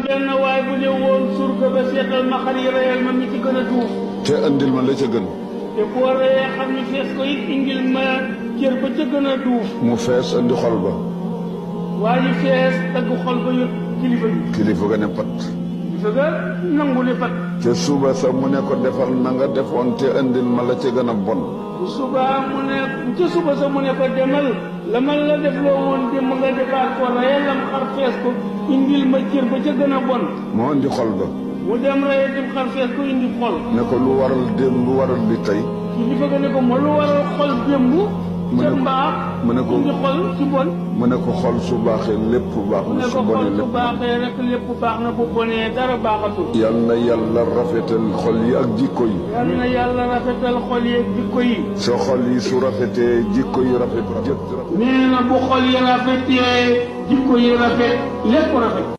benn waay bu ne woon surga ba seetal ma xar yi reyal ma mi ci gën a duuf. te andil ma la ca gën. te boo reyee xam ni fees ko it indil ma cër ba ca gën a duuf. mu fees andi xol ba. waa ji fees dagg xol ba yëpp kilifa gi. kilifa ga ne pat. kilifa ga nangu ne pat. te suba sa mu ne ko defal na nga defoon te andil ma la ca gën a bon. bu subaa mu ne ca suba sa mu ne ko demal la man la def loo woon dem nga defaat ko reyalam xar fees ko indil ma cër ba ca gën a bon. moo andi xol ba. mu dem reye dem xar fees ko indi xol. ne ko lu waral démb lu waral li tey. kilifa ga ne ko ma lu waral xol démb. ca mbaax mu ne ko indi xol ci bon. mu ne ko xol su baaxee lépp baax na su bonee lépp baaxee rek lépp baax na bu bonee dara baaxatul. yal na yàlla rafetal xol yi ak jikko yi. yal na yàlla rafetal xol yi ak jikko yi. sa xol yi su rafetee jikko yi rafet. nee na bu xol yi rafetee jikko yi rafet lépp rafet.